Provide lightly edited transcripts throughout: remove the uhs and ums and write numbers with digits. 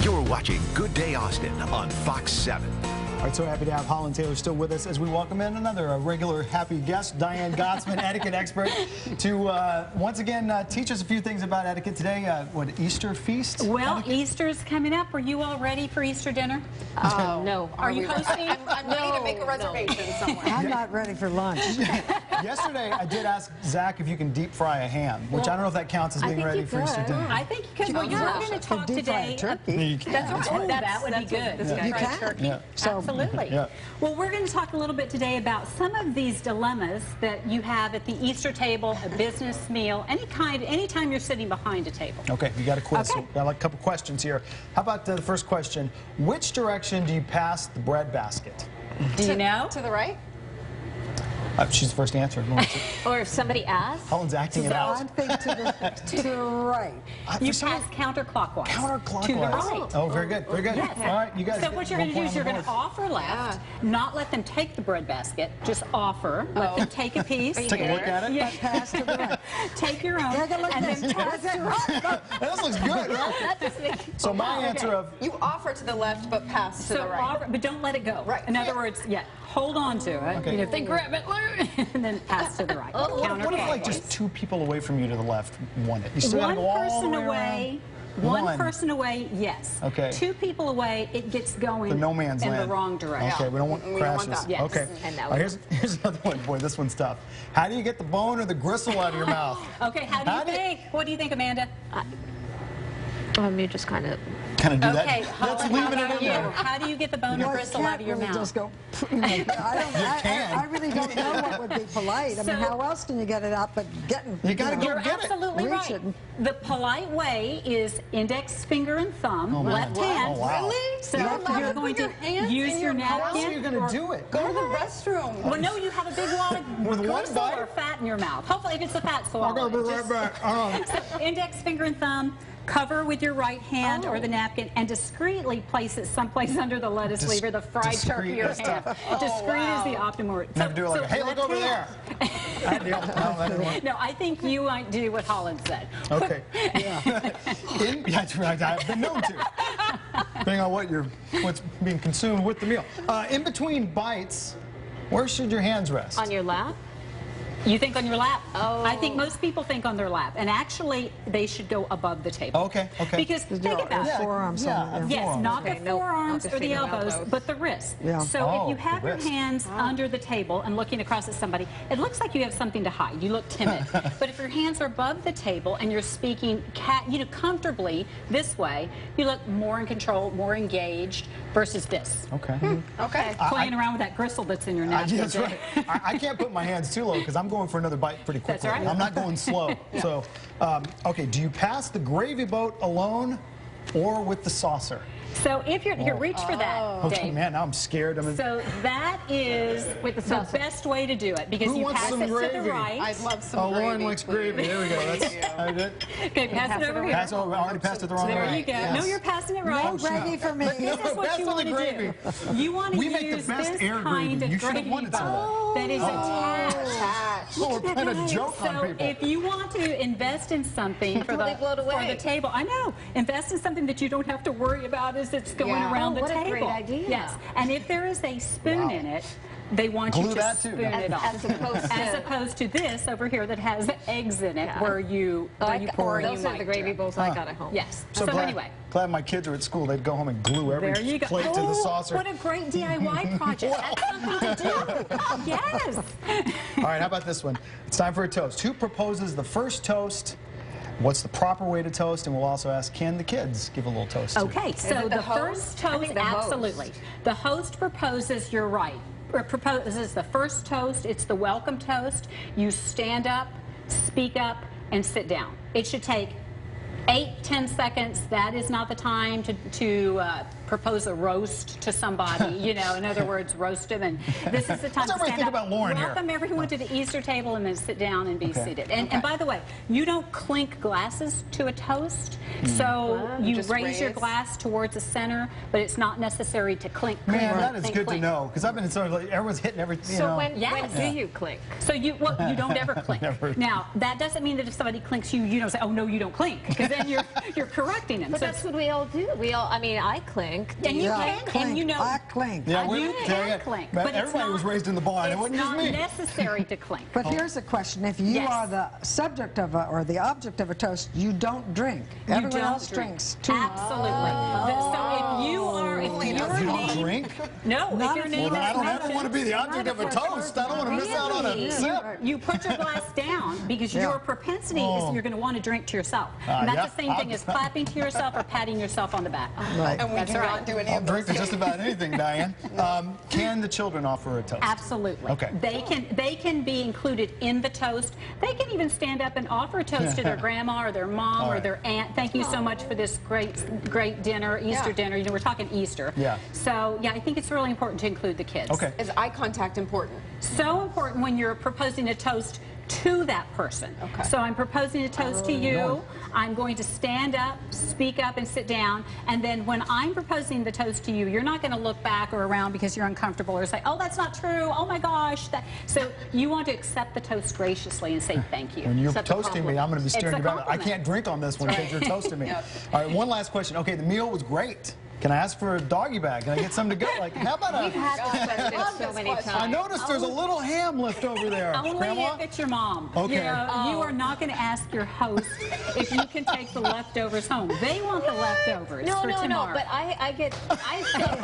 You're watching Good Day Austin on Fox 7. All right, so happy to have Holland Taylor still with us as we welcome in another regular happy guest, Diane Gottsman, etiquette expert, to once again teach us a few things about etiquette today. What, Easter feast? Well, etiquette? Easter's coming up. Are you all ready for Easter dinner? No. Are you hosting? I'm ready to make a reservation somewhere. I'm not ready for lunch. Yesterday, I did ask Zach if you can deep fry a ham, which I don't know if that counts as being ready for Easter dinner. I think you could. Well, you're going to talk deep fry today. turkey. That's right. That would be good. You can? Turkey. Yeah. So, Absolutely. Yeah. Well, we're going to talk a little bit today about some of these dilemmas that you have at the Easter table, a business meal, anytime you're sitting behind a table. Okay, you got a quiz. Okay. So got like a couple questions here. How about the first question? Which direction do you pass the bread basket? Do you know? To the right? She's the first answer. Or if somebody asks? Holland's acting it I out. think to the right. You pass counterclockwise. Counterclockwise. To the right. Oh, very good, very good. Yes. All right, you guys. So what you're going to do is you're going to offer left, not let them take the bread basket, just offer. Let them take a piece. Take a look at it. Yeah. Pass to the right. Take your own, Take a look and at then pass this. to the right. This looks good, right? So my answer of You offer to the left, but pass to So the right. offer, but don't let it go. Right. In other words, hold on to it. Okay. You know, if they grab it, and then pass to the right. what if like just two people away from you to the left want it? You still gotta One go all person the way away. around? One person away, yes. Okay. Two people away, it gets going The no man's in land. the wrong direction. Okay, we don't want We don't crashes. want that. Yes. Okay. And that All right, here's another one. Boy, this one's tough. How do you get the bone or the gristle out of your mouth? Okay, how do you think? What do you think, Amanda? You just kind of... Kind of do Okay, that. Holland, Let's leave it how in about you? there. How do you get the bone or Well, you bristle can't out of your really mouth? just go, I really don't know what would be polite. I mean, how else can you get it out but getting... You gotta go You're get it. absolutely Reach right. it. The polite way is index finger and thumb, Oh, man. left hand. Oh, wow. Really? So You're allowed you're to going put to your hands use in your your mouth? napkin. How are you going to do it? Go to the restroom. Well, no, you have a big wad of With one gristle bite? or fat in your mouth. Hopefully, if it's a fat swallow. I'll go right back. So index finger and thumb. Cover with your right hand or the napkin and discreetly place it someplace under the lettuce leaf or the fried turkey or ham. Discreet is the optimal. Never do it like, hey, look over there. That deal. No, that didn't work. No, I think you might do what Holland said. Okay. That's right. I've been known to. Depending on what's being consumed with the meal. In between bites, where should your hands rest? On your lap? You think on your lap? Oh. I think most people think on their lap, and actually they should go above the table. Okay, okay. Because think about it. Forearms on Yes, there. not Okay, the no, forearms not the or the finger, not elbows, both. but the wrist. Yeah. So Oh, if you have the your wrist. hands under the table and looking across at somebody, it looks like you have something to hide. You look timid. But if your hands are above the table and you're speaking comfortably this way, you look more in control, more engaged versus this. Okay. Okay. Playing around with that gristle that's in your napkin. That's right. I can't put my hands too low because I'm going for another bite pretty quickly. That's right. I'm not going slow. So, okay, do you pass the gravy boat alone or with the saucer? So if you're here, reach for that, Okay, Dave. man, now I'm scared. So that is With the the saucer. best way to do it because Who you wants pass some it to gravy? the right. I'd love some Oh, gravy, Lauren likes please. gravy. There we go. That's I did. Okay, pass it over here. Pass over. I already passed it the wrong way. There you go. Yes. No, you're passing it right. No gravy for me. This is what Pass you on want the to gravy. do. You want to We make the use best this air kind gravy. of You should have gravy wanted some of boat that is attached. Oh, we're playing a joke on So people. if you want to invest in something for Totally blown away. the table, I know, invest in something that you don't have to worry about as it's going Yeah. around the Oh, what a table. great idea. Yes, and if there is a spoon in it, they want Glue you to that too. spoon it off. As opposed to... this over here that has eggs in it, where you pour and you Those are might the gravy do. bowls I got at home. Yes. So So glad, anyway. glad my kids are at school. They'd go home and glue every There you go. plate to the saucer. What a great DIY project. That's something to do. Yes. All right, how about this one? It's time for a toast. Who proposes the first toast? What's the proper way to toast? And we'll also ask, can the kids give a little toast? too? Okay, so it the the host? first I toast, think the host. absolutely. The host proposes, you're right. Proposes the first toast, it's the welcome toast. You stand up, speak up, and sit down. It should take 8-10 seconds. That is not the time to propose a roast to somebody, you know, in other words, roast them. And this is the time to stand up. About Lauren welcome here. everyone to the Easter table and then sit down and be seated. And by the way, you don't clink glasses to a toast. So you raise your glass towards the center, but it's not necessary to clink. Man, that is good to know, because I've been sort of like, everyone's hitting everything. So when do you clink? So you don't ever clink. Now, that doesn't mean that if somebody clinks you, you don't say, oh, no, you don't clink, because then you're correcting them. But so that's what we all do. I mean, I clink. And you I can, clink. and you know. I clink. Yeah, You can clink, but it's everybody not, was raised in the barn. It wasn't just not me. necessary to clink. But here's a question. If you Yes. are the subject of or the object of a toast, you don't drink. You Everyone don't else drink. drinks too. Absolutely. So if you are, if You your don't name, drink? no, Not if your if name Well, then I is don't ever mentioned, want to be the object of a toast. I don't want to miss out on a Really? sip. You put your glass down because your propensity is you're going to want to drink to yourself. And that's yeah. the same thing as clapping to yourself or patting yourself on the back. Right. And we That's do right. not do any I'll of drink those to just about anything, Diane. Can the children offer a toast? Absolutely. Okay. They can be included in the toast. They can even stand up and offer a toast to their grandma or their mom All or right. their aunt. Thank you so much for this great dinner, Easter dinner. You know, we're talking Easter. Yeah. So yeah, I think it's really important to include the kids. Okay. Is eye contact important? So important when you're proposing a toast to that person. Okay. So I'm proposing a toast to you. I'm going to stand up, speak up, and sit down. And then when I'm proposing the toast to you, you're not going to look back or around because you're uncomfortable or say, oh, that's not true. Oh, my gosh. So you want to accept the toast graciously and say thank you. When you're Accept the toasting me, I'm going to be It's staring a you back. I compliment. can't drink on this one because you're toasting me. All right, one last question. Okay, the meal was great. Can I ask for a doggy bag? Can I get something to go? Like, how about We've had this question so many times. I noticed there's a little ham left over there. Only Grandma? if it's your mom. Okay. You know, you are not going to ask your host if you can take the leftovers home. They want the leftovers for tomorrow. But I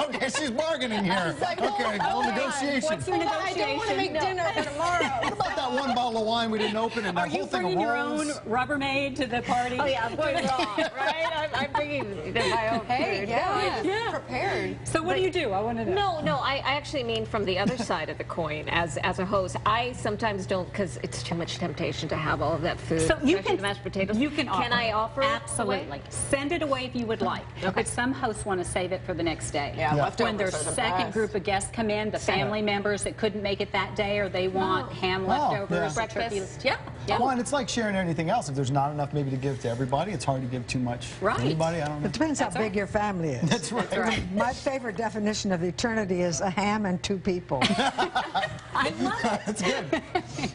Okay, she's bargaining here. like, Okay, well, on. negotiation. What's your negotiation? I don't want to make dinner for tomorrow. What about that one bottle of wine we didn't open and that Are you whole thing of bringing your own rolls? Rubbermaid to the party? Oh yeah, I'm going wrong, right? I'm bringing my own food. Yeah. Prepared. So what do you do? I want to know. No, I actually mean from the other side of the coin. As a host, I sometimes don't, because it's too much temptation to have all of that food. So you especially can the mashed potatoes. You can offer. Can I offer it Absolutely. away? Send it away if you would like. But some hosts want to save it for the next day. Yeah, When their leftovers are the second best. group of guests come in, the family members that couldn't make it that day, or they want ham leftovers, yeah. or turkey. Breakfast. Yeah. Well, and it's like sharing anything else. If there's not enough maybe to give to everybly, it's hard to give too much Right. to anybody. I don't know. It depends how big your family is. That's right. That's right. My favorite definition of eternity is a ham and 2 people. I love it. That's good.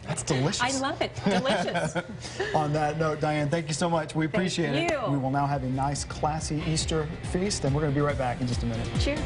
That's delicious. I love it. Delicious. On that note, Diane, thank you so much. We appreciate it. you. We will now have a nice, classy Easter feast, and we're going to be right back in just a minute. Cheers.